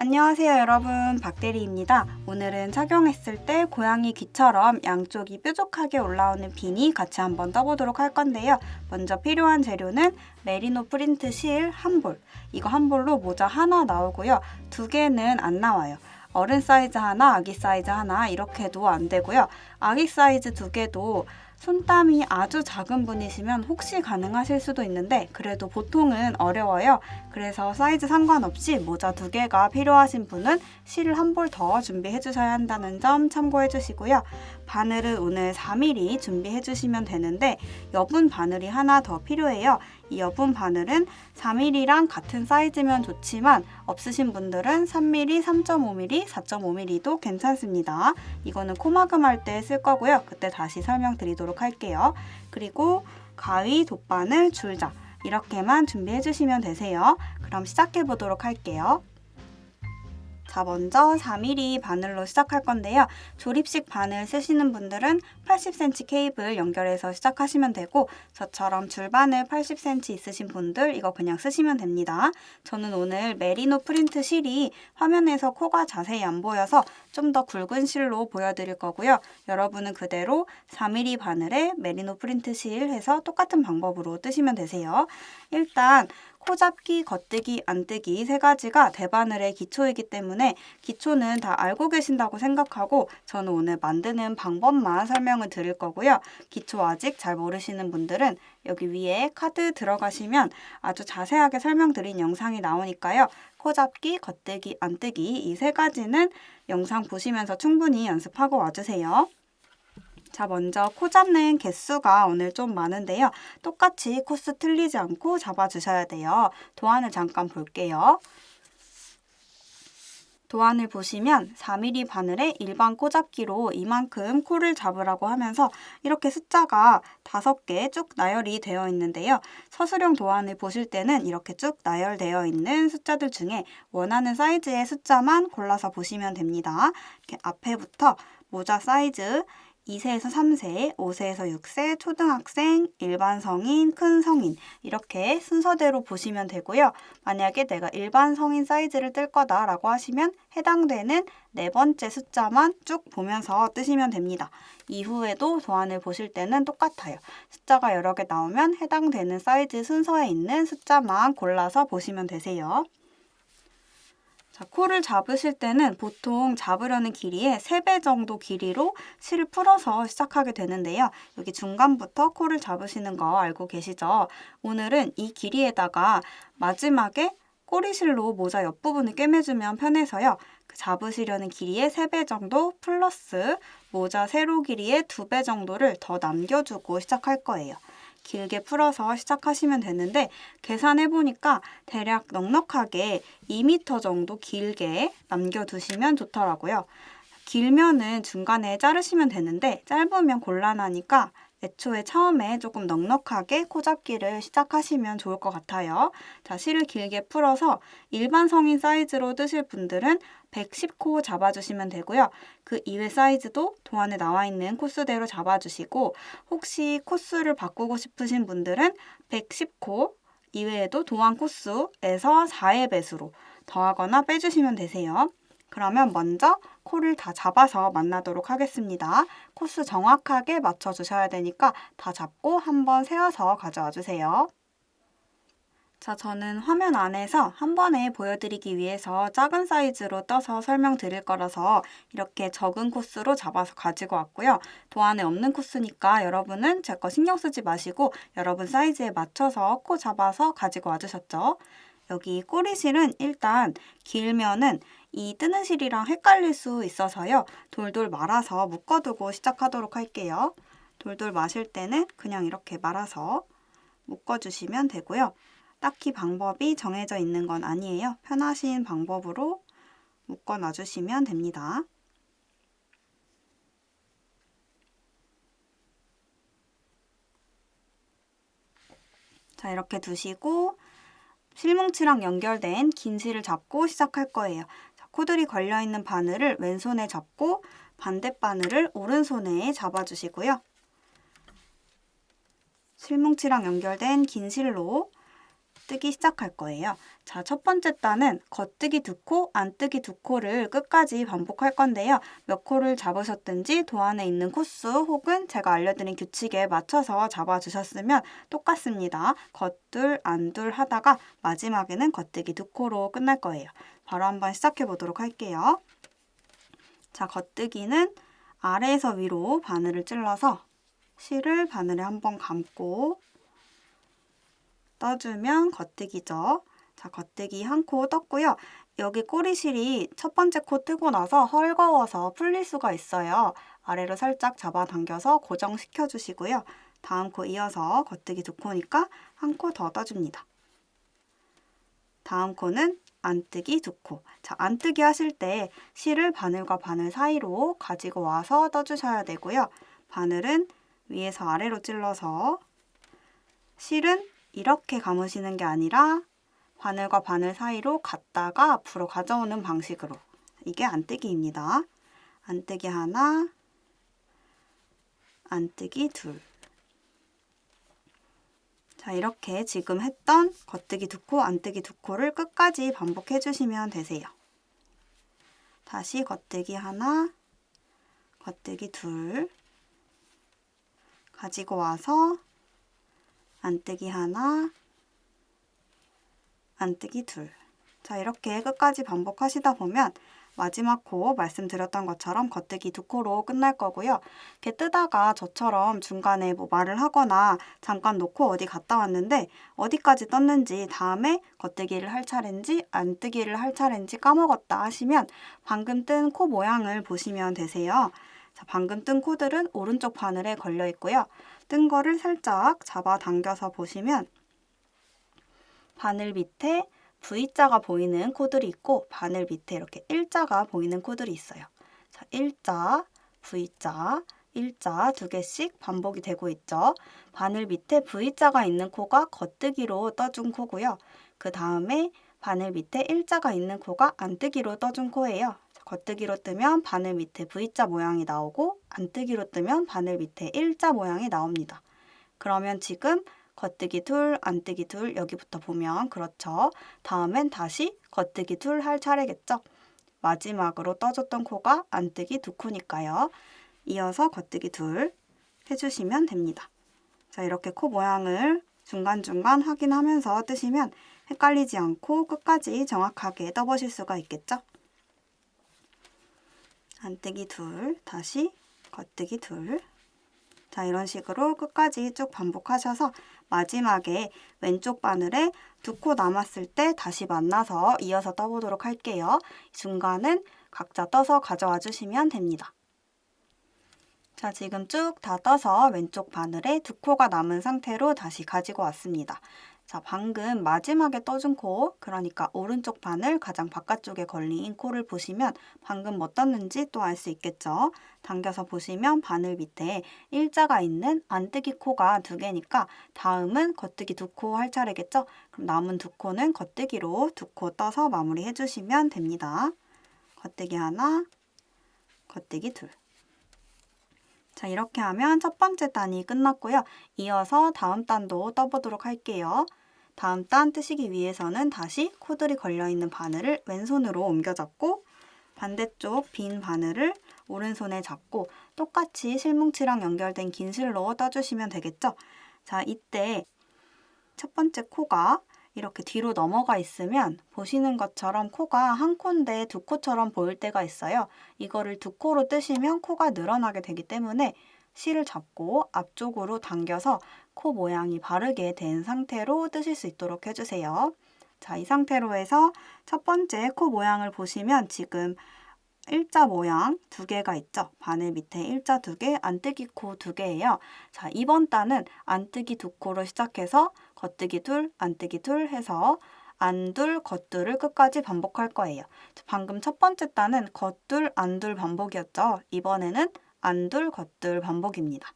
안녕하세요 여러분, 박대리입니다. 오늘은 착용했을 때 고양이 귀처럼 양쪽이 뾰족하게 올라오는 비니 같이 한번 떠보도록 할 건데요. 먼저 필요한 재료는 메리노 프린트 실 한 볼. 이거 한 볼로 모자 하나 나오고요. 두 개는 안 나와요. 어른 사이즈 하나, 아기 사이즈 하나 이렇게도 안 되고요. 아기 사이즈 두 개도 손땀이 아주 작은 분이시면 혹시 가능하실 수도 있는데 그래도 보통은 어려워요. 그래서 사이즈 상관없이 모자 두 개가 필요하신 분은 실을 한 볼 더 준비해 주셔야 한다는 점 참고해 주시고요. 바늘은 오늘 4mm 준비해 주시면 되는데 여분 바늘이 하나 더 필요해요. 이 여분 바늘은 4mm랑 같은 사이즈면 좋지만 없으신 분들은 3mm, 3.5mm, 4.5mm도 괜찮습니다. 이거는 코마금 할 때 쓸 거고요. 그때 다시 설명드리도록 할게요. 그리고 가위, 돗바늘, 줄자 이렇게만 준비해 주시면 되세요. 그럼 시작해 보도록 할게요. 자, 먼저 4mm 바늘로 시작할 건데요. 조립식 바늘 쓰시는 분들은 80cm 케이블 연결해서 시작하시면 되고 저처럼 줄바늘 80cm 있으신 분들 이거 그냥 쓰시면 됩니다. 저는 오늘 메리노 프린트 실이 화면에서 코가 자세히 안 보여서 좀 더 굵은 실로 보여드릴 거고요. 여러분은 그대로 4mm 바늘에 메리노 프린트 실 해서 똑같은 방법으로 뜨시면 되세요. 일단 코 잡기, 겉뜨기, 안뜨기 세 가지가 대바늘의 기초이기 때문에 기초는 다 알고 계신다고 생각하고 저는 오늘 만드는 방법만 설명을 드릴 거고요. 기초 아직 잘 모르시는 분들은 여기 위에 카드 들어가시면 아주 자세하게 설명드린 영상이 나오니까요. 코 잡기, 겉뜨기, 안뜨기 이 세 가지는 영상 보시면서 충분히 연습하고 와주세요. 자, 먼저 코 잡는 개수가 오늘 좀 많은데요. 똑같이 코스 틀리지 않고 잡아주셔야 돼요. 도안을 잠깐 볼게요. 도안을 보시면 4mm 바늘에 일반 코 잡기로 이만큼 코를 잡으라고 하면서 이렇게 숫자가 5개 쭉 나열이 되어 있는데요. 서술형 도안을 보실 때는 이렇게 쭉 나열되어 있는 숫자들 중에 원하는 사이즈의 숫자만 골라서 보시면 됩니다. 이렇게 앞에부터 모자 사이즈 2세에서 3세, 5세에서 6세, 초등학생, 일반 성인, 큰 성인 이렇게 순서대로 보시면 되고요. 만약에 내가 일반 성인 사이즈를 뜰 거다라고 하시면 해당되는 네 번째 숫자만 쭉 보면서 뜨시면 됩니다. 이후에도 도안을 보실 때는 똑같아요. 숫자가 여러 개 나오면 해당되는 사이즈 순서에 있는 숫자만 골라서 보시면 되세요. 자, 코를 잡으실 때는 보통 잡으려는 길이의 3배 정도 길이로 실을 풀어서 시작하게 되는데요. 여기 중간부터 코를 잡으시는 거 알고 계시죠? 오늘은 이 길이에다가 마지막에 꼬리실로 모자 옆부분을 꿰매주면 편해서요. 그 잡으시려는 길이의 3배 정도 플러스 모자 세로 길이의 2배 정도를 더 남겨주고 시작할 거예요. 길게 풀어서 시작하시면 되는데 계산해보니까 대략 넉넉하게 2m 정도 길게 남겨두시면 좋더라고요. 길면은 중간에 자르시면 되는데 짧으면 곤란하니까 애초에 처음에 조금 넉넉하게 코 잡기를 시작하시면 좋을 것 같아요. 자, 실을 길게 풀어서 일반 성인 사이즈로 뜨실 분들은 110코 잡아주시면 되고요. 그 이외 사이즈도 도안에 나와 있는 코스대로 잡아주시고 혹시 코스를 바꾸고 싶으신 분들은 110코 이외에도 도안 코스에서 4의 배수로 더하거나 빼주시면 되세요. 그러면 먼저 코를 다 잡아서 만나도록 하겠습니다. 코스 정확하게 맞춰주셔야 되니까 다 잡고 한번 세워서 가져와 주세요. 자, 저는 화면 안에서 한 번에 보여드리기 위해서 작은 사이즈로 떠서 설명드릴 거라서 이렇게 적은 코스로 잡아서 가지고 왔고요. 도안에 없는 코스니까 여러분은 제 거 신경 쓰지 마시고 여러분 사이즈에 맞춰서 코 잡아서 가지고 와주셨죠? 여기 꼬리실은 일단 길면은 이 뜨는 실이랑 헷갈릴 수 있어서요. 돌돌 말아서 묶어두고 시작하도록 할게요. 돌돌 마실 때는 그냥 이렇게 말아서 묶어주시면 되고요. 딱히 방법이 정해져 있는 건 아니에요. 편하신 방법으로 묶어놔주시면 됩니다. 자, 이렇게 두시고 실뭉치랑 연결된 긴 실을 잡고 시작할 거예요. 자, 코들이 걸려있는 바늘을 왼손에 잡고 반대 바늘을 오른손에 잡아주시고요. 실뭉치랑 연결된 긴 실로 뜨기 시작할 거예요. 자, 첫 번째 단은 겉뜨기 2코, 안뜨기 2코를 끝까지 반복할 건데요. 몇 코를 잡으셨든지 도안에 있는 코수 혹은 제가 알려드린 규칙에 맞춰서 잡아주셨으면 똑같습니다. 겉둘, 안둘 하다가 마지막에는 겉뜨기 2코로 끝날 거예요. 바로 한번 시작해 보도록 할게요. 자, 겉뜨기는 아래에서 위로 바늘을 찔러서 실을 바늘에 한번 감고 떠주면 겉뜨기죠. 자, 겉뜨기 한 코 떴고요. 여기 꼬리실이 첫 번째 코 뜨고 나서 헐거워서 풀릴 수가 있어요. 아래로 살짝 잡아당겨서 고정시켜 주시고요. 다음 코 이어서 겉뜨기 2코니까 한 코 더 떠줍니다. 다음 코는 안뜨기 2코. 자, 안뜨기 하실 때 실을 바늘과 바늘 사이로 가지고 와서 떠주셔야 되고요. 바늘은 위에서 아래로 찔러서 실은 이렇게 감으시는 게 아니라 바늘과 바늘 사이로 갔다가 앞으로 가져오는 방식으로. 이게 안뜨기입니다. 안뜨기 하나, 안뜨기 둘. 자, 이렇게 지금 했던 겉뜨기 2코, 안뜨기 2코를 끝까지 반복해 주시면 되세요. 다시 겉뜨기 하나, 겉뜨기 둘. 가지고 와서 안뜨기 하나, 안뜨기 둘. 자, 이렇게 끝까지 반복하시다 보면 마지막 코 말씀드렸던 것처럼 겉뜨기 2코로 끝날 거고요. 이렇게 뜨다가 저처럼 중간에 뭐 말을 하거나 잠깐 놓고 어디 갔다 왔는데 어디까지 떴는지 다음에 겉뜨기를 할 차례인지 안뜨기를 할 차례인지 까먹었다 하시면 방금 뜬 코 모양을 보시면 되세요. 자, 방금 뜬 코들은 오른쪽 바늘에 걸려 있고요. 뜬 거를 살짝 잡아당겨서 보시면 바늘 밑에 V자가 보이는 코들이 있고 바늘 밑에 이렇게 일자가 보이는 코들이 있어요. 자, 일자, V자, 일자 두 개씩 반복이 되고 있죠. 바늘 밑에 V자가 있는 코가 겉뜨기로 떠준 코고요. 그 다음에 바늘 밑에 일자가 있는 코가 안뜨기로 떠준 코예요. 겉뜨기로 뜨면 바늘 밑에 V자 모양이 나오고 안뜨기로 뜨면 바늘 밑에 일자 모양이 나옵니다. 그러면 지금 겉뜨기 둘, 안뜨기 둘 여기부터 보면 그렇죠. 다음엔 다시 겉뜨기 둘 할 차례겠죠. 마지막으로 떠줬던 코가 안뜨기 2코니까요. 이어서 겉뜨기 둘 해주시면 됩니다. 자, 이렇게 코 모양을 중간중간 확인하면서 뜨시면 헷갈리지 않고 끝까지 정확하게 떠보실 수가 있겠죠. 안뜨기 둘, 다시 겉뜨기 둘. 자, 이런 식으로 끝까지 쭉 반복하셔서 마지막에 왼쪽 바늘에 2코 남았을 때 다시 만나서 이어서 떠보도록 할게요. 중간은 각자 떠서 가져와 주시면 됩니다. 자, 지금 쭉 다 떠서 왼쪽 바늘에 2코가 남은 상태로 다시 가지고 왔습니다. 자, 방금 마지막에 떠준 코, 그러니까 오른쪽 바늘 가장 바깥쪽에 걸린 코를 보시면 방금 뭐 떴는지 또 알 수 있겠죠. 당겨서 보시면 바늘 밑에 일자가 있는 안뜨기 코가 2개니까 다음은 겉뜨기 2코 할 차례겠죠. 그럼 남은 2코는 겉뜨기로 2코 떠서 마무리 해주시면 됩니다. 겉뜨기 하나, 겉뜨기 둘. 자, 이렇게 하면 첫 번째 단이 끝났고요. 이어서 다음 단도 떠보도록 할게요. 다음 단 뜨시기 위해서는 다시 코들이 걸려있는 바늘을 왼손으로 옮겨 잡고 반대쪽 빈 바늘을 오른손에 잡고 똑같이 실뭉치랑 연결된 긴 실로 떠주시면 되겠죠. 자, 이때 첫 번째 코가 이렇게 뒤로 넘어가 있으면 보시는 것처럼 코가 한 코인데 2코처럼 보일 때가 있어요. 이거를 2코로 뜨시면 코가 늘어나게 되기 때문에 실을 잡고 앞쪽으로 당겨서 코 모양이 바르게 된 상태로 뜨실 수 있도록 해주세요. 자, 이 상태로 해서 첫 번째 코 모양을 보시면 지금 일자 모양 2개가 있죠. 바늘 밑에 일자 2개, 안뜨기 코 2개예요. 자, 이번 단은 안뜨기 2코로 시작해서 겉뜨기 둘, 안뜨기 둘 해서 안둘, 겉둘을 끝까지 반복할 거예요. 방금 첫 번째 단은 겉둘, 안둘 반복이었죠. 이번에는 안둘, 겉둘 반복입니다.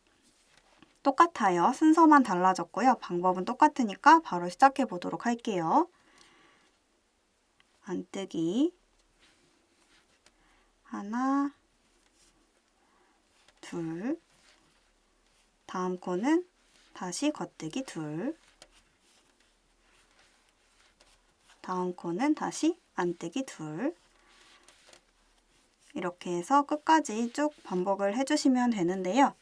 똑같아요. 순서만 달라졌고요. 방법은 똑같으니까 바로 시작해 보도록 할게요. 안뜨기 하나, 둘, 다음 코는 다시 겉뜨기 둘, 다음 코는 다시 안뜨기 둘. 이렇게 해서 끝까지 쭉 반복을 해주시면 되는데요.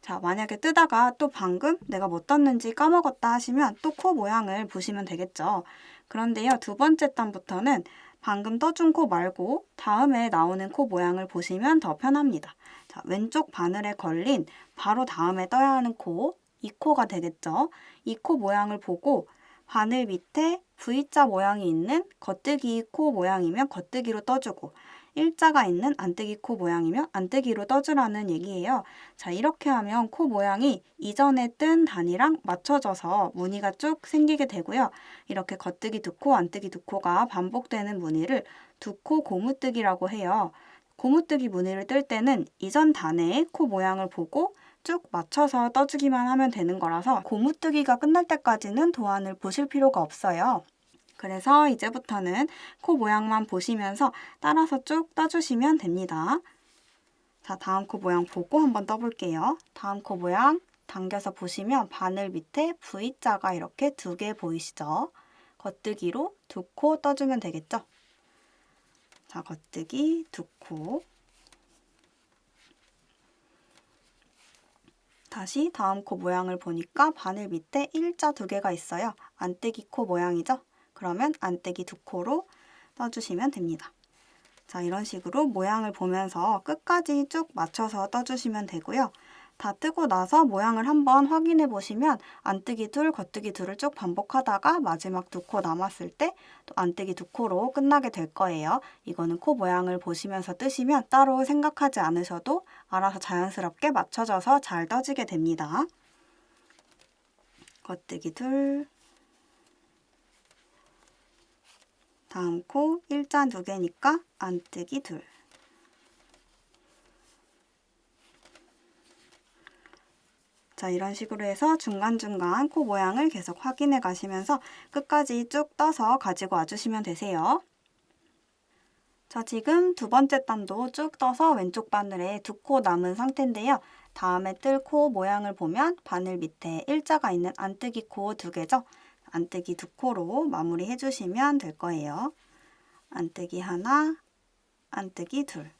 자, 만약에 뜨다가 또 방금 내가 뭐 떴는지 까먹었다 하시면 또 코 모양을 보시면 되겠죠. 그런데요, 두 번째 단부터는 방금 떠준 코 말고 다음에 나오는 코 모양을 보시면 더 편합니다. 자, 왼쪽 바늘에 걸린 바로 다음에 떠야 하는 코, 이 코가 되겠죠. 이 코 모양을 보고 바늘 밑에 V자 모양이 있는 겉뜨기 코 모양이면 겉뜨기로 떠주고 일자가 있는 안뜨기 코 모양이면 안뜨기로 떠주라는 얘기예요. 자, 이렇게 하면 코 모양이 이전에 뜬 단이랑 맞춰져서 무늬가 쭉 생기게 되고요. 이렇게 겉뜨기 두 코, 안뜨기 두 코가 반복되는 무늬를 두 코 고무뜨기라고 해요. 고무뜨기 무늬를 뜰 때는 이전 단의 코 모양을 보고 쭉 맞춰서 떠주기만 하면 되는 거라서 고무뜨기가 끝날 때까지는 도안을 보실 필요가 없어요. 그래서 이제부터는 코 모양만 보시면서 따라서 쭉 떠주시면 됩니다. 자, 다음 코 모양 보고 한번 떠볼게요. 다음 코 모양 당겨서 보시면 바늘 밑에 V자가 이렇게 두 개 보이시죠? 겉뜨기로 두 코 떠주면 되겠죠? 자, 겉뜨기 두 코. 다시 다음 코 모양을 보니까 바늘 밑에 일자 두 개가 있어요. 안뜨기 코 모양이죠? 그러면 안뜨기 두 코로 떠주시면 됩니다. 자, 이런 식으로 모양을 보면서 끝까지 쭉 맞춰서 떠주시면 되고요. 다 뜨고 나서 모양을 한번 확인해 보시면 안뜨기 둘, 겉뜨기 둘을 쭉 반복하다가 마지막 두 코 남았을 때 또 안뜨기 두 코로 끝나게 될 거예요. 이거는 코 모양을 보시면서 뜨시면 따로 생각하지 않으셔도 알아서 자연스럽게 맞춰져서 잘 떠지게 됩니다. 겉뜨기 둘. 다음 코 일자 두 개니까 안뜨기 둘. 자, 이런 식으로 해서 중간중간 코 모양을 계속 확인해 가시면서 끝까지 쭉 떠서 가지고 와주시면 되세요. 자, 지금 두 번째 단도 쭉 떠서 왼쪽 바늘에 두 코 남은 상태인데요. 다음에 뜰 코 모양을 보면 바늘 밑에 일자가 있는 안뜨기 코 두 개죠. 안뜨기 두 코로 마무리 해주시면 될 거예요. 안뜨기 하나, 안뜨기 둘.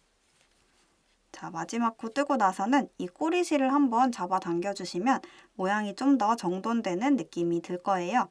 자, 마지막 코 뜨고 나서는 이 꼬리실을 한번 잡아 당겨주시면 모양이 좀 더 정돈되는 느낌이 들 거예요.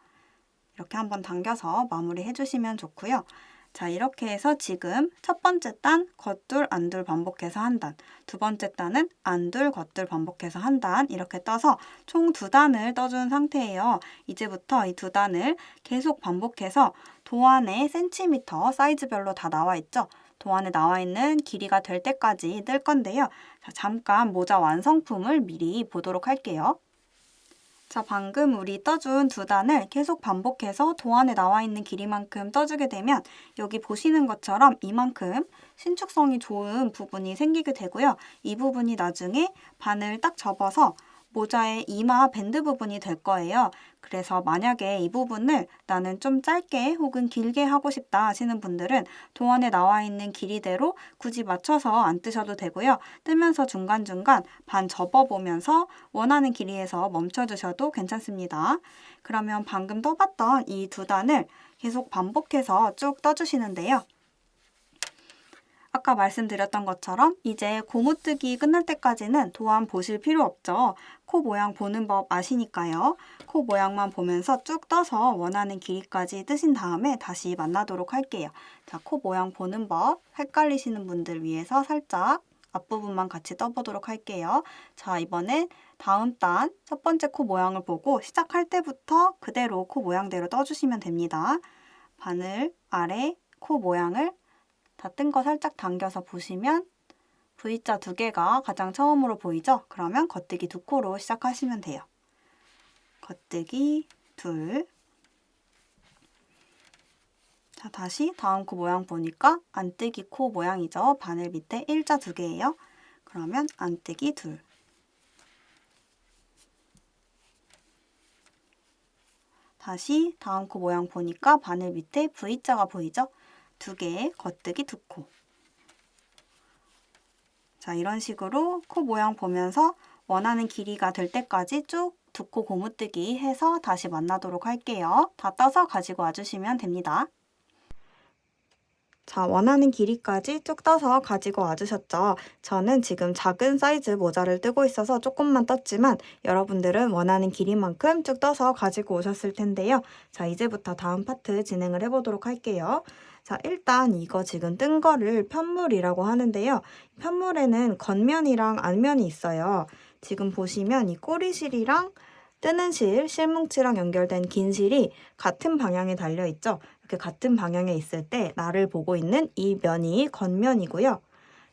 이렇게 한번 당겨서 마무리 해주시면 좋고요. 자, 이렇게 해서 지금 첫 번째 단 겉둘 안둘 반복해서 한 단, 두 번째 단은 안둘 겉둘 반복해서 한 단 이렇게 떠서 총 두 단을 떠준 상태예요. 이제부터 이 두 단을 계속 반복해서 도안에 센티미터 사이즈별로 다 나와 있죠. 도안에 나와 있는 길이가 될 때까지 뜰 건데요. 자, 잠깐 모자 완성품을 미리 보도록 할게요. 자, 방금 우리 떠준 두 단을 계속 반복해서 도안에 나와 있는 길이만큼 떠주게 되면 여기 보시는 것처럼 이만큼 신축성이 좋은 부분이 생기게 되고요. 이 부분이 나중에 바늘 딱 접어서 모자의 이마 밴드 부분이 될 거예요. 그래서 만약에 이 부분을 나는 좀 짧게 혹은 길게 하고 싶다 하시는 분들은 도안에 나와 있는 길이대로 굳이 맞춰서 안 뜨셔도 되고요. 뜨면서 중간중간 반 접어보면서 원하는 길이에서 멈춰주셔도 괜찮습니다. 그러면 방금 떠봤던 이 두 단을 계속 반복해서 쭉 떠주시는데요. 아까 말씀드렸던 것처럼 이제 고무뜨기 끝날 때까지는 도안 보실 필요 없죠. 코 모양 보는 법 아시니까요. 코 모양만 보면서 쭉 떠서 원하는 길이까지 뜨신 다음에 다시 만나도록 할게요. 자, 코 모양 보는 법 헷갈리시는 분들 위해서 살짝 앞부분만 같이 떠보도록 할게요. 자, 이번엔 다음 단 첫 번째 코 모양을 보고 시작할 때부터 그대로 코 모양대로 떠주시면 됩니다. 바늘 아래 코 모양을 다 뜬 거 살짝 당겨서 보시면 V자 두 개가 가장 처음으로 보이죠? 그러면 겉뜨기 두 코로 시작하시면 돼요. 겉뜨기 둘. 자, 다시 다음 코 모양 보니까 안뜨기 코 모양이죠? 바늘 밑에 일자 두 개예요. 그러면 안뜨기 둘. 다시 다음 코 모양 보니까 바늘 밑에 V자가 보이죠? 두 개, 겉뜨기 두 코. 자, 이런 식으로 코 모양 보면서 원하는 길이가 될 때까지 쭉 두 코 고무뜨기 해서 다시 만나도록 할게요. 다 떠서 가지고 와주시면 됩니다. 자, 원하는 길이까지 쭉 떠서 가지고 와주셨죠? 저는 지금 작은 사이즈 모자를 뜨고 있어서 조금만 떴지만 여러분들은 원하는 길이만큼 쭉 떠서 가지고 오셨을 텐데요. 자, 이제부터 다음 파트 진행을 해보도록 할게요. 자, 일단 이거 지금 뜬 거를 편물이라고 하는데요. 편물에는 겉면이랑 앞면이 있어요. 지금 보시면 이 꼬리실이랑 뜨는 실뭉치랑 연결된 긴 실이 같은 방향에 달려있죠. 이렇게 같은 방향에 있을 때 나를 보고 있는 이 면이 겉면이고요.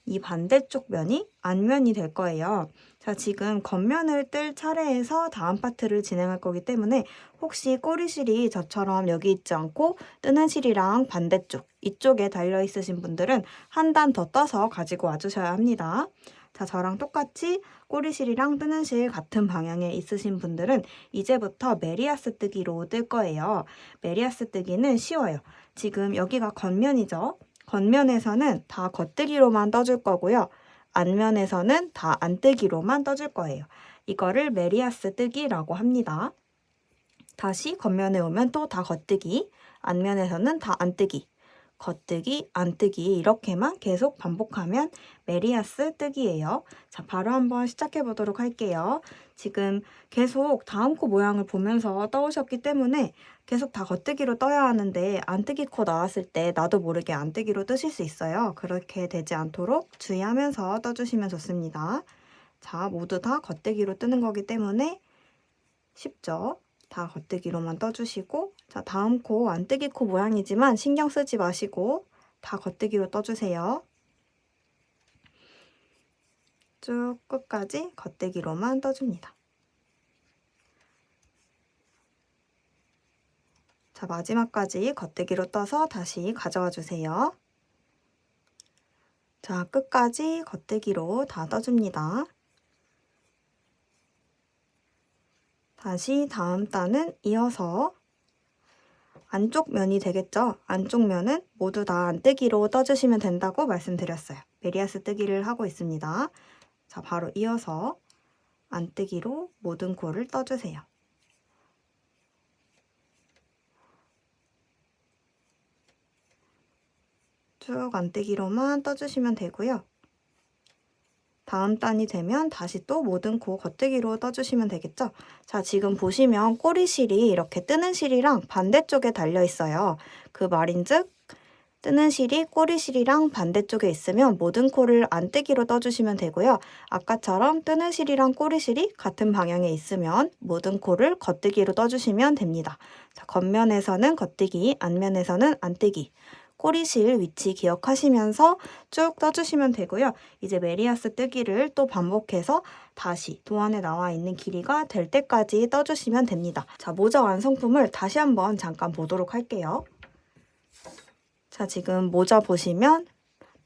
이 반대쪽 면이 앞면이 될 거예요. 자, 지금 겉면을 뜰 차례에서 다음 파트를 진행할 거기 때문에 혹시 꼬리실이 저처럼 여기 있지 않고 뜨는 실이랑 반대쪽 이쪽에 달려 있으신 분들은 한 단 더 떠서 가지고 와주셔야 합니다. 자, 저랑 똑같이 꼬리실이랑 뜨는 실 같은 방향에 있으신 분들은 이제부터 메리아스 뜨기로 뜰 거예요. 메리아스 뜨기는 쉬워요. 지금 여기가 겉면이죠. 겉면에서는 다 겉뜨기로만 떠줄 거고요. 앞면에서는 다 안뜨기로만 떠줄 거예요. 이거를 메리아스 뜨기라고 합니다. 다시 겉면에 오면 또 다 겉뜨기, 앞면에서는 다 안뜨기, 겉뜨기, 안뜨기 이렇게만 계속 반복하면 메리아스 뜨기예요. 자, 바로 한번 시작해 보도록 할게요. 지금 계속 다음 코 모양을 보면서 떠오셨기 때문에 계속 다 겉뜨기로 떠야 하는데 안뜨기 코 나왔을 때 나도 모르게 안뜨기로 뜨실 수 있어요. 그렇게 되지 않도록 주의하면서 떠주시면 좋습니다. 자, 모두 다 겉뜨기로 뜨는 거기 때문에 쉽죠? 다 겉뜨기로만 떠주시고, 자, 다음 코 안뜨기 코 모양이지만 신경 쓰지 마시고 다 겉뜨기로 떠주세요. 쭉 끝까지 겉뜨기로만 떠줍니다. 자, 마지막까지 겉뜨기로 떠서 다시 가져와 주세요. 자, 끝까지 겉뜨기로 다 떠줍니다. 다시 다음 단은 이어서 안쪽 면이 되겠죠? 안쪽 면은 모두 다 안뜨기로 떠주시면 된다고 말씀드렸어요. 메리아스 뜨기를 하고 있습니다. 자, 바로 이어서 안뜨기로 모든 코를 떠주세요. 쭉 안뜨기로만 떠주시면 되고요. 다음 단이 되면 다시 또 모든 코 겉뜨기로 떠주시면 되겠죠? 자, 지금 보시면 꼬리실이 이렇게 뜨는 실이랑 반대쪽에 달려 있어요. 그 말인즉 뜨는 실이 꼬리실이랑 반대쪽에 있으면 모든 코를 안뜨기로 떠주시면 되고요. 아까처럼 뜨는 실이랑 꼬리실이 같은 방향에 있으면 모든 코를 겉뜨기로 떠주시면 됩니다. 자, 겉면에서는 겉뜨기, 앞면에서는 안뜨기. 꼬리실 위치 기억하시면서 쭉 떠주시면 되고요. 이제 메리아스 뜨기를 또 반복해서 다시 도안에 나와 있는 길이가 될 때까지 떠주시면 됩니다. 자, 모자 완성품을 다시 한번 잠깐 보도록 할게요. 자, 지금 모자 보시면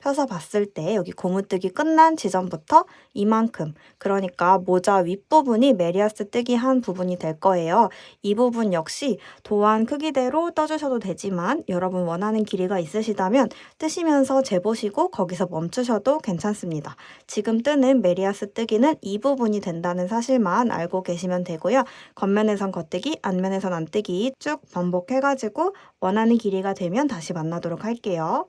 펴서 봤을 때 여기 고무뜨기 끝난 지점부터 이만큼, 그러니까 모자 윗부분이 메리아스 뜨기 한 부분이 될 거예요. 이 부분 역시 도안 크기대로 떠주셔도 되지만 여러분 원하는 길이가 있으시다면 뜨시면서 재보시고 거기서 멈추셔도 괜찮습니다. 지금 뜨는 메리아스 뜨기는 이 부분이 된다는 사실만 알고 계시면 되고요. 겉면에선 겉뜨기, 앞면에선 안뜨기 쭉 반복해가지고 원하는 길이가 되면 다시 만나도록 할게요.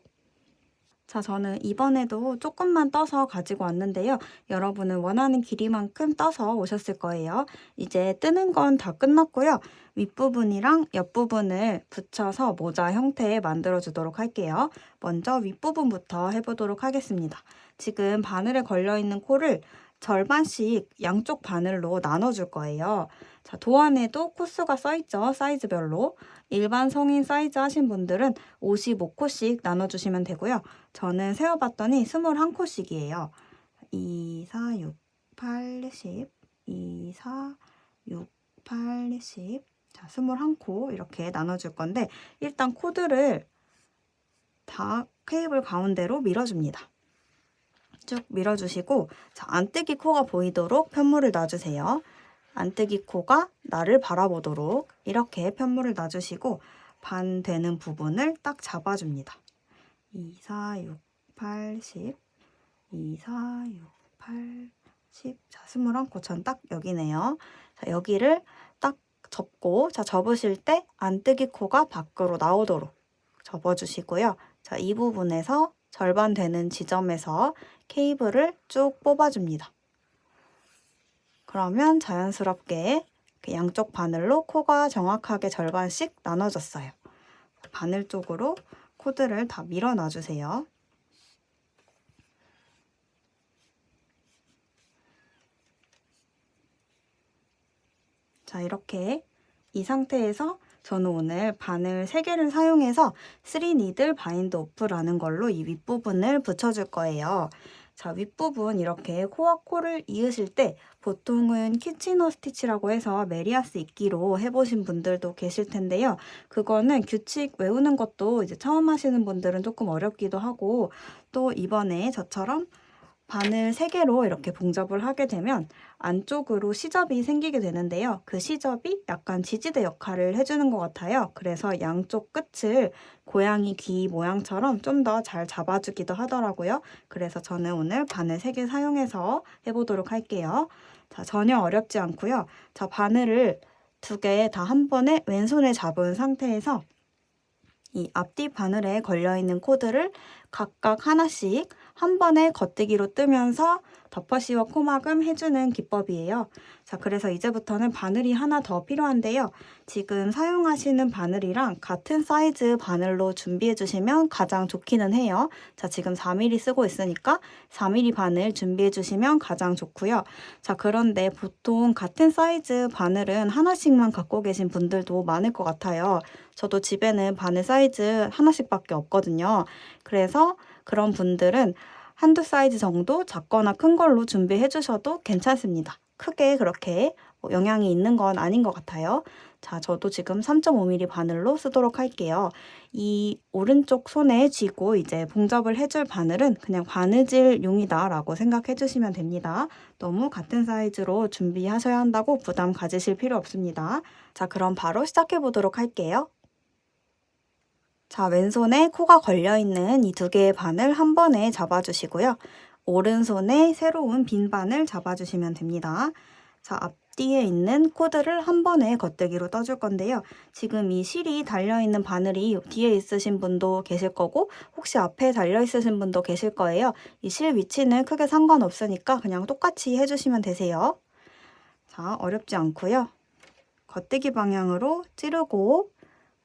자, 저는 이번에도 조금만 떠서 가지고 왔는데요. 여러분은 원하는 길이만큼 떠서 오셨을 거예요. 이제 뜨는 건 다 끝났고요. 윗부분이랑 옆부분을 붙여서 모자 형태에 만들어 주도록 할게요. 먼저 윗부분부터 해보도록 하겠습니다. 지금 바늘에 걸려있는 코를 절반씩 양쪽 바늘로 나눠줄 거예요. 자, 도안에도 코수가 써있죠. 사이즈별로. 일반 성인 사이즈 하신 분들은 55코씩 나눠주시면 되고요. 저는 세어봤더니 21코씩이에요. 2, 4, 6, 8, 10, 2, 4, 6, 8, 10. 자, 21코 이렇게 나눠줄 건데 일단 코드를 다 케이블 가운데로 밀어줍니다. 쭉 밀어주시고 자, 안뜨기 코가 보이도록 편물을 놔주세요. 안뜨기 코가 나를 바라보도록 이렇게 편물을 놔주시고 반 되는 부분을 딱 잡아줍니다. 2, 4, 6, 8, 10 2, 4, 6, 8, 자, 21코 전 딱 여기네요. 자, 여기를 딱 접고, 자, 접으실 때 안뜨기 코가 밖으로 나오도록 접어주시고요. 자, 이 부분에서 절반 되는 지점에서 케이블을 쭉 뽑아줍니다. 그러면 자연스럽게 양쪽 바늘로 코가 정확하게 절반씩 나눠졌어요. 바늘 쪽으로 코드를 다 밀어 놔주세요. 자, 이렇게 이 상태에서 저는 오늘 바늘 3개를 사용해서 3니들 바인드 오프라는 걸로 이 윗부분을 붙여줄 거예요. 자, 윗부분 이렇게 코와 코를 이으실 때 보통은 키치노 스티치라고 해서 메리아스 이끼로 해보신 분들도 계실 텐데요. 그거는 규칙 외우는 것도 이제 처음 하시는 분들은 조금 어렵기도 하고, 또 이번에 저처럼 바늘 3개로 이렇게 봉접을 하게 되면 안쪽으로 시접이 생기게 되는데요. 그 시접이 약간 지지대 역할을 해주는 것 같아요. 그래서 양쪽 끝을 고양이 귀 모양처럼 좀 더 잘 잡아주기도 하더라고요. 그래서 저는 오늘 바늘 3개 사용해서 해보도록 할게요. 자, 전혀 어렵지 않고요. 자, 바늘을 2개 다 한 번에 왼손에 잡은 상태에서 이 앞뒤 바늘에 걸려있는 코드를 각각 하나씩 한 번에 겉뜨기로 뜨면서 덮어씌워 코막음 해주는 기법이에요. 자, 그래서 이제부터는 바늘이 하나 더 필요한데요. 지금 사용하시는 바늘이랑 같은 사이즈 바늘로 준비해 주시면 가장 좋기는 해요. 자, 지금 4mm 쓰고 있으니까 4mm 바늘 준비해 주시면 가장 좋고요. 자, 그런데 보통 같은 사이즈 바늘은 하나씩만 갖고 계신 분들도 많을 것 같아요. 저도 집에는 바늘 사이즈 하나씩밖에 없거든요. 그래서 그런 분들은 한두 사이즈 정도 작거나 큰 걸로 준비해 주셔도 괜찮습니다. 크게 그렇게 영향이 있는 건 아닌 것 같아요. 자, 저도 지금 3.5mm 바늘로 쓰도록 할게요. 이 오른쪽 손에 쥐고 이제 봉접을 해줄 바늘은 그냥 바느질용이다 라고 생각해 주시면 됩니다. 너무 같은 사이즈로 준비하셔야 한다고 부담 가지실 필요 없습니다. 자, 그럼 바로 시작해 보도록 할게요. 자, 왼손에 코가 걸려있는 이 2개의 바늘 한 번에 잡아주시고요. 오른손에 새로운 빈 바늘 잡아주시면 됩니다. 자, 앞뒤에 있는 코드를 한 번에 겉뜨기로 떠줄 건데요. 지금 이 실이 달려있는 바늘이 뒤에 있으신 분도 계실 거고 혹시 앞에 달려있으신 분도 계실 거예요. 이 실 위치는 크게 상관없으니까 그냥 똑같이 해주시면 되세요. 자, 어렵지 않고요. 겉뜨기 방향으로 찌르고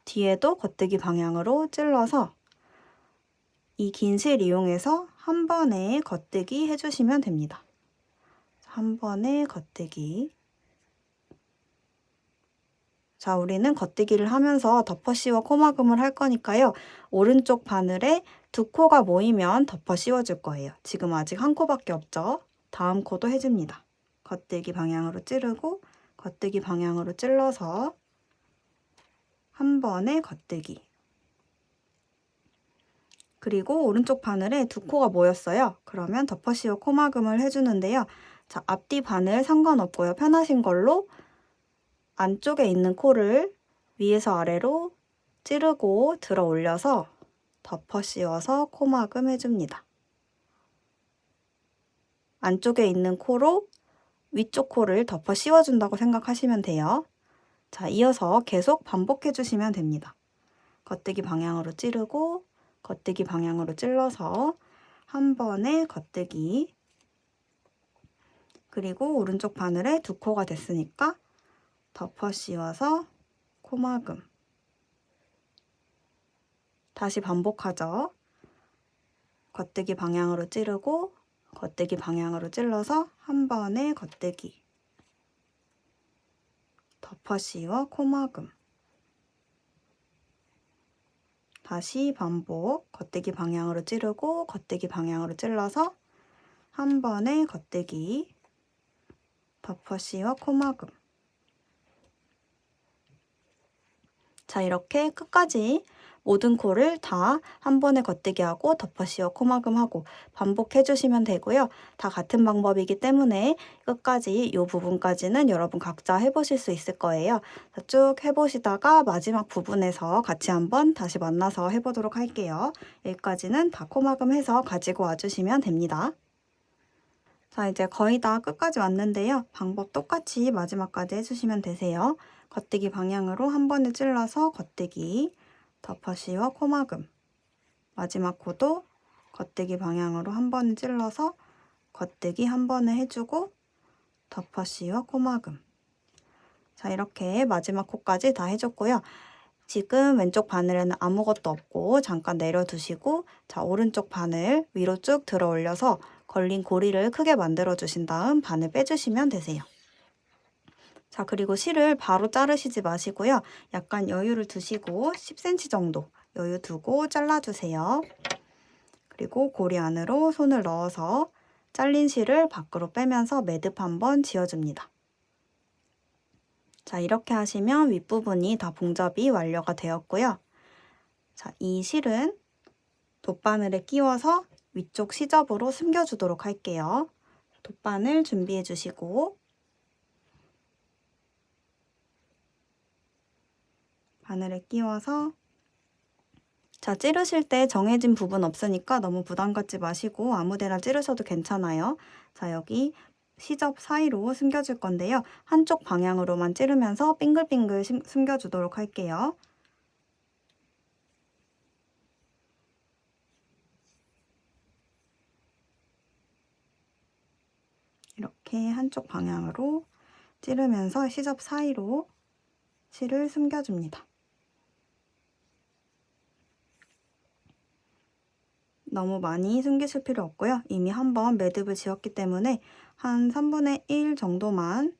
뒤에도 겉뜨기 방향으로 찔러서 이 긴 실 이용해서 한 번에 겉뜨기 해주시면 됩니다. 한 번에 겉뜨기. 자, 우리는 겉뜨기를 하면서 덮어 씌워 코막음을 할 거니까요. 오른쪽 바늘에 2코가 모이면 덮어 씌워줄 거예요. 지금 아직 1코밖에 없죠. 다음 코도 해줍니다. 겉뜨기 방향으로 찌르고 겉뜨기 방향으로 찔러서 한 번에 겉뜨기. 그리고 오른쪽 바늘에 2코가 모였어요. 그러면 덮어 씌워 코막음을 해주는데요. 자, 앞뒤 바늘 상관없고요. 편하신 걸로 안쪽에 있는 코를 위에서 아래로 찌르고 들어 올려서 덮어 씌워서 코막음 해줍니다. 안쪽에 있는 코로 위쪽 코를 덮어 씌워준다고 생각하시면 돼요. 자, 이어서 계속 반복해 주시면 됩니다. 겉뜨기 방향으로 찌르고 겉뜨기 방향으로 찔러서 한 번에 겉뜨기. 그리고 오른쪽 바늘에 2코가 됐으니까 덮어 씌워서 코막음. 다시 반복하죠. 겉뜨기 방향으로 찌르고 겉뜨기 방향으로 찔러서 한 번에 겉뜨기. 덮어 씌워 코막음. 다시 반복. 겉뜨기 방향으로 찌르고 겉뜨기 방향으로 찔러서 한 번에 겉뜨기. 덮어 씌워 코막음. 자, 이렇게 끝까지 모든 코를 다 한 번에 겉뜨기 하고 덮어 씌워 코막음 하고 반복해 주시면 되고요. 다 같은 방법이기 때문에 끝까지 이 부분까지는 여러분 각자 해보실 수 있을 거예요. 자, 쭉 해보시다가 마지막 부분에서 같이 한번 다시 만나서 해보도록 할게요. 여기까지는 다 코막음 해서 가지고 와주시면 됩니다. 자, 이제 거의 다 끝까지 왔는데요. 방법 똑같이 마지막까지 해주시면 되세요. 겉대기 방향으로 한 번에 찔러서 겉대기, 덮어씌워 코막음. 마지막 코도 겉대기 방향으로 한 번에 찔러서 겉대기 한 번에 해주고 덮어씌워 코막음. 자, 이렇게 마지막 코까지 다 해줬고요. 지금 왼쪽 바늘에는 아무것도 없고 잠깐 내려두시고, 자, 오른쪽 바늘 위로 쭉 들어 올려서 걸린 고리를 크게 만들어 주신 다음 바늘 빼주시면 되세요. 자, 그리고 실을 바로 자르시지 마시고요. 약간 여유를 두시고 10cm 정도 여유 두고 잘라주세요. 그리고 고리 안으로 손을 넣어서 잘린 실을 밖으로 빼면서 매듭 한번 지어줍니다. 자, 이렇게 하시면 윗부분이 다 봉접이 완료가 되었고요. 자, 이 실은 돗바늘에 끼워서 위쪽 시접으로 숨겨주도록 할게요. 돗바늘 준비해 주시고 바늘에 끼워서, 자, 찌르실 때 정해진 부분 없으니까 너무 부담 갖지 마시고 아무 데나 찌르셔도 괜찮아요. 자, 여기 시접 사이로 숨겨줄 건데요. 한쪽 방향으로만 찌르면서 빙글빙글 숨겨주도록 할게요. 이렇게 한쪽 방향으로 찌르면서 시접 사이로 실을 숨겨줍니다. 너무 많이 숨기실 필요 없고요. 이미 한번 매듭을 지었기 때문에 한 3분의 1 정도만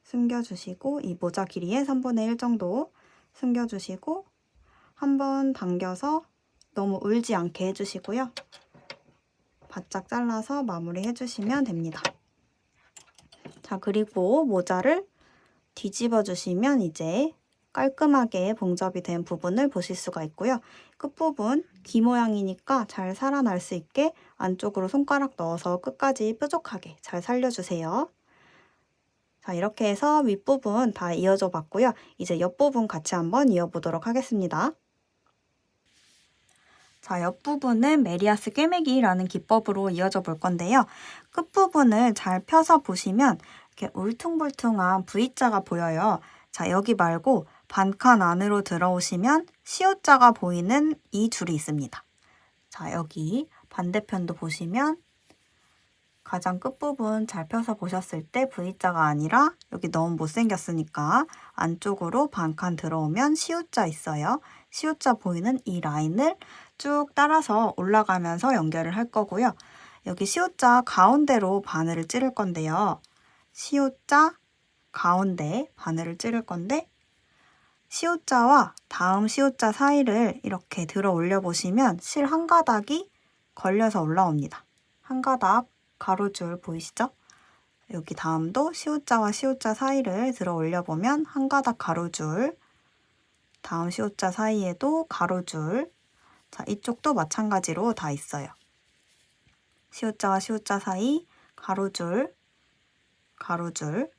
숨겨주시고, 이 모자 길이의 3분의 1 정도 숨겨주시고 한번 당겨서 너무 울지 않게 해주시고요. 바짝 잘라서 마무리 해주시면 됩니다. 자, 그리고 모자를 뒤집어 주시면 이제 깔끔하게 봉접이 된 부분을 보실 수가 있고요. 끝부분 귀 모양이니까 잘 살아날 수 있게 안쪽으로 손가락 넣어서 끝까지 뾰족하게 잘 살려주세요. 자, 이렇게 해서 윗부분 다 이어줘 봤고요. 이제 옆부분 같이 한번 이어보도록 하겠습니다. 자, 옆부분은 메리아스 꿰매기라는 기법으로 이어져 볼 건데요. 끝부분을 잘 펴서 보시면 이렇게 울퉁불퉁한 V자가 보여요. 자, 여기 말고 반칸 안으로 들어오시면 시옷자가 보이는 이 줄이 있습니다. 자, 여기 반대편도 보시면 가장 끝부분 잘 펴서 보셨을 때 V자가 아니라 여기 너무 못생겼으니까 안쪽으로 반칸 들어오면 시옷자 있어요. 시옷자 보이는 이 라인을 쭉 따라서 올라가면서 연결을 할 거고요. 여기 시옷자 가운데로 바늘을 찌를 건데요. 시옷자 가운데 바늘을 찌를 건데, 시옷자와 다음 시옷자 사이를 이렇게 들어 올려 보시면 실 한 가닥이 걸려서 올라옵니다. 한 가닥 가로줄 보이시죠? 여기 다음도 시옷자와 시옷자 사이를 들어 올려 보면 한 가닥 가로줄, 다음 시옷자 사이에도 가로줄. 자, 이쪽도 마찬가지로 다 있어요. 시옷자와 시옷자 사이 가로줄, 가로줄.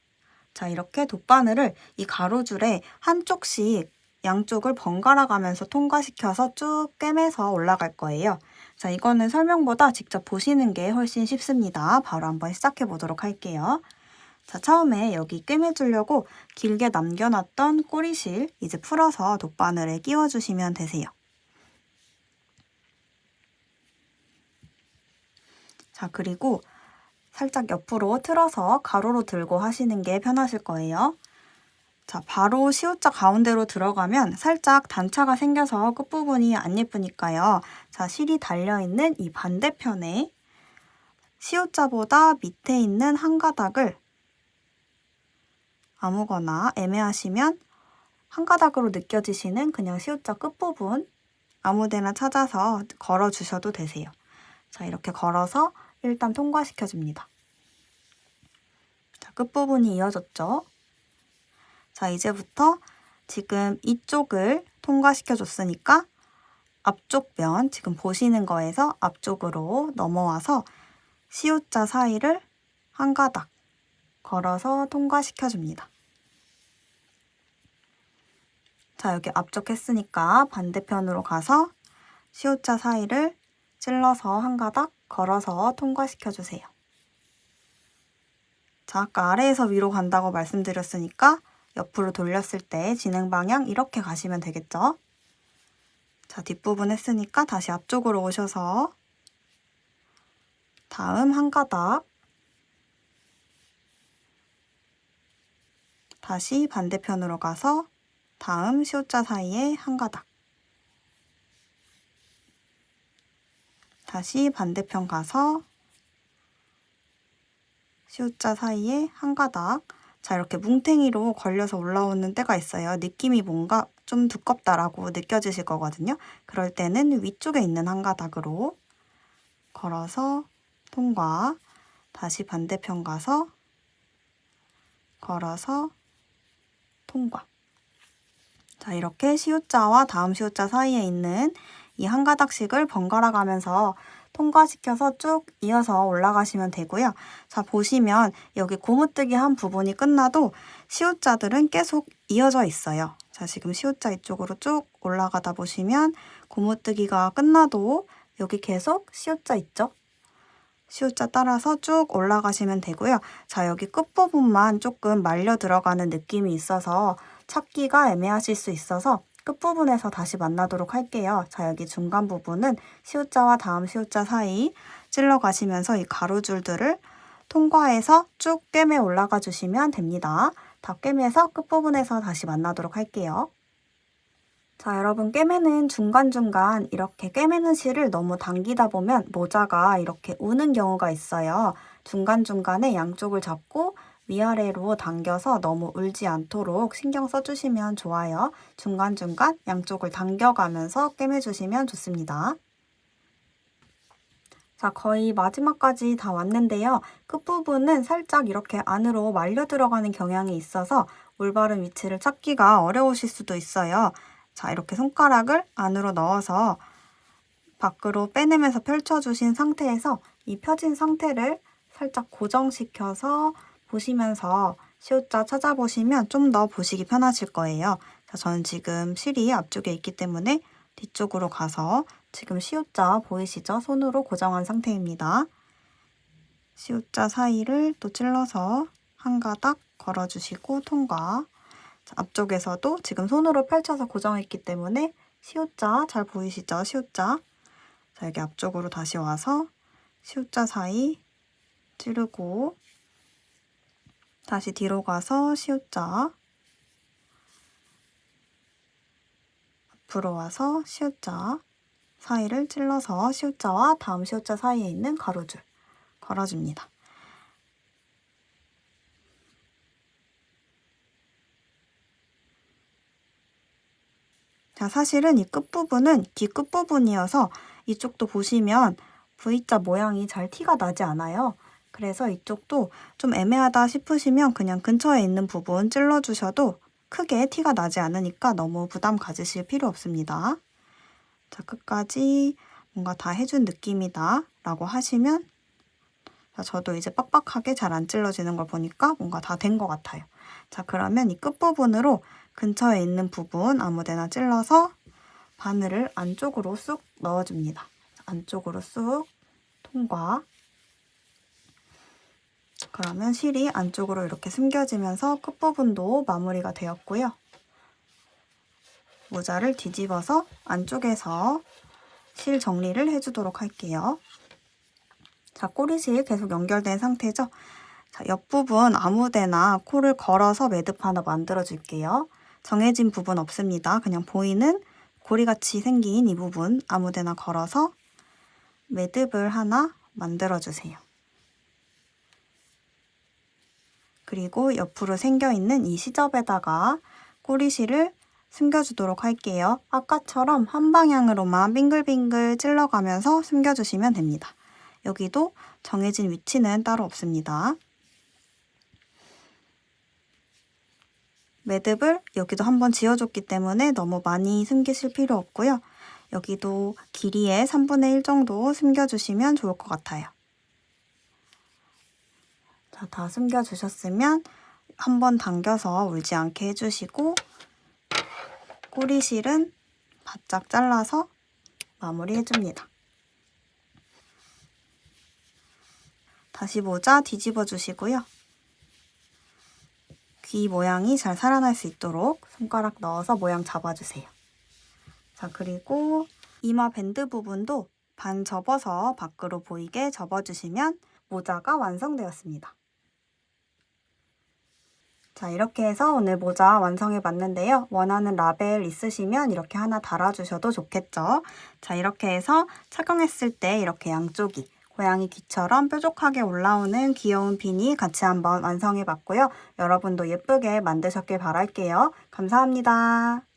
자, 이렇게 돗바늘을 이 가로줄에 한쪽씩 양쪽을 번갈아 가면서 통과시켜서 쭉 꿰매서 올라갈 거예요. 자, 이거는 설명보다 직접 보시는 게 훨씬 쉽습니다. 바로 한번 시작해 보도록 할게요. 자, 처음에 여기 꿰매주려고 길게 남겨놨던 꼬리실 이제 풀어서 돗바늘에 끼워주시면 되세요. 자, 그리고 살짝 옆으로 틀어서 가로로 들고 하시는 게 편하실 거예요. 자, 바로 시옷자 가운데로 들어가면 살짝 단차가 생겨서 끝부분이 안 예쁘니까요. 자, 실이 달려있는 이 반대편에 시옷자보다 밑에 있는 한 가닥을 아무거나 애매하시면 한 가닥으로 느껴지시는 그냥 시옷자 끝부분 아무 데나 찾아서 걸어 주셔도 되세요. 자, 이렇게 걸어서 일단 통과시켜 줍니다. 자, 끝부분이 이어졌죠? 자, 이제부터 지금 이쪽을 통과시켜 줬으니까 앞쪽 면, 지금 보시는 거에서 앞쪽으로 넘어와서 시옷자 사이를 한 가닥 걸어서 통과시켜 줍니다. 자, 여기 앞쪽 했으니까 반대편으로 가서 시옷자 사이를 찔러서 한 가닥 걸어서 통과시켜 주세요. 자, 아까 아래에서 위로 간다고 말씀드렸으니까 옆으로 돌렸을 때 진행 방향 이렇게 가시면 되겠죠? 자, 뒷부분 했으니까 다시 앞쪽으로 오셔서 다음 한 가닥, 다시 반대편으로 가서 다음 시옷자 사이에 한 가닥, 다시 반대편 가서 시옷자 사이에 한 가닥. 자, 이렇게 뭉탱이로 걸려서 올라오는 때가 있어요. 느낌이 뭔가 좀 두껍다라고 느껴지실 거거든요. 그럴 때는 위쪽에 있는 한 가닥으로 걸어서 통과, 다시 반대편 가서 걸어서 통과. 자, 이렇게 시옷자와 다음 시옷자 사이에 있는 이 한 가닥씩을 번갈아 가면서 통과시켜서 쭉 이어서 올라가시면 되고요. 자, 보시면 여기 고무뜨기 한 부분이 끝나도 시옷자들은 계속 이어져 있어요. 자, 지금 시옷자 이쪽으로 쭉 올라가다 보시면 고무뜨기가 끝나도 여기 계속 시옷자 있죠? 시옷자 따라서 쭉 올라가시면 되고요. 자, 여기 끝부분만 조금 말려 들어가는 느낌이 있어서 찾기가 애매하실 수 있어서 끝부분에서 다시 만나도록 할게요. 자, 여기 중간 부분은 시옷자와 다음 시옷자 사이 찔러 가시면서 이 가로줄들을 통과해서 쭉 꿰매 올라가 주시면 됩니다. 다 꿰매서 끝부분에서 다시 만나도록 할게요. 자, 여러분 꿰매는 중간중간 이렇게 꿰매는 실을 너무 당기다 보면 모자가 이렇게 우는 경우가 있어요. 중간중간에 양쪽을 잡고 위아래로 당겨서 너무 울지 않도록 신경 써주시면 좋아요. 중간중간 양쪽을 당겨가면서 꿰매주시면 좋습니다. 자, 거의 마지막까지 다 왔는데요. 끝부분은 살짝 이렇게 안으로 말려 들어가는 경향이 있어서 올바른 위치를 찾기가 어려우실 수도 있어요. 자, 이렇게 손가락을 안으로 넣어서 밖으로 빼내면서 펼쳐주신 상태에서 이 펴진 상태를 살짝 고정시켜서 보시면서 시옷자 찾아보시면 좀 더 보시기 편하실 거예요. 자, 저는 지금 실이 앞쪽에 있기 때문에 뒤쪽으로 가서 지금 시옷자 보이시죠? 손으로 고정한 상태입니다. 시옷자 사이를 또 찔러서 한 가닥 걸어주시고 통과. 자, 앞쪽에서도 지금 손으로 펼쳐서 고정했기 때문에 시옷자 잘 보이시죠? 시옷자. 자, 여기 앞쪽으로 다시 와서 시옷자 사이 찌르고 다시 뒤로 가서 시옷자, 앞으로 와서 시옷자 사이를 찔러서 시옷자와 다음 시옷자 사이에 있는 가로줄 걸어줍니다. 자, 사실은 이 끝부분은 뒤 끝부분이어서 이쪽도 보시면 V자 모양이 잘 티가 나지 않아요. 그래서 이쪽도 좀 애매하다 싶으시면 그냥 근처에 있는 부분 찔러주셔도 크게 티가 나지 않으니까 너무 부담 가지실 필요 없습니다. 자, 끝까지 뭔가 다 해준 느낌이다 라고 하시면 자, 저도 이제 빡빡하게 잘 안 찔러지는 걸 보니까 뭔가 다 된 것 같아요. 자, 그러면 이 끝부분으로 근처에 있는 부분 아무데나 찔러서 바늘을 안쪽으로 쑥 넣어줍니다. 안쪽으로 쑥 통과. 그러면 실이 안쪽으로 이렇게 숨겨지면서 끝부분도 마무리가 되었고요. 모자를 뒤집어서 안쪽에서 실 정리를 해주도록 할게요. 자, 꼬리실 계속 연결된 상태죠? 자, 옆부분 아무데나 코를 걸어서 매듭 하나 만들어 줄게요. 정해진 부분 없습니다. 그냥 보이는 고리같이 생긴 이 부분 아무데나 걸어서 매듭을 하나 만들어 주세요. 그리고 옆으로 생겨있는 이 시접에다가 꼬리실을 숨겨주도록 할게요. 아까처럼 한 방향으로만 빙글빙글 찔러가면서 숨겨주시면 됩니다. 여기도 정해진 위치는 따로 없습니다. 매듭을 여기도 한번 지어줬기 때문에 너무 많이 숨기실 필요 없고요. 여기도 길이의 3분의 1 정도 숨겨주시면 좋을 것 같아요. 자, 다 숨겨주셨으면 한번 당겨서 울지 않게 해주시고 꼬리실은 바짝 잘라서 마무리해줍니다. 다시 모자 뒤집어 주시고요. 귀 모양이 잘 살아날 수 있도록 손가락 넣어서 모양 잡아주세요. 자, 그리고 이마 밴드 부분도 반 접어서 밖으로 보이게 접어주시면 모자가 완성되었습니다. 자, 이렇게 해서 오늘 모자 완성해 봤는데요. 원하는 라벨 있으시면 이렇게 하나 달아주셔도 좋겠죠. 자, 이렇게 해서 착용했을 때 이렇게 양쪽이 고양이 귀처럼 뾰족하게 올라오는 귀여운 비니 같이 한번 완성해 봤고요. 여러분도 예쁘게 만드셨길 바랄게요. 감사합니다.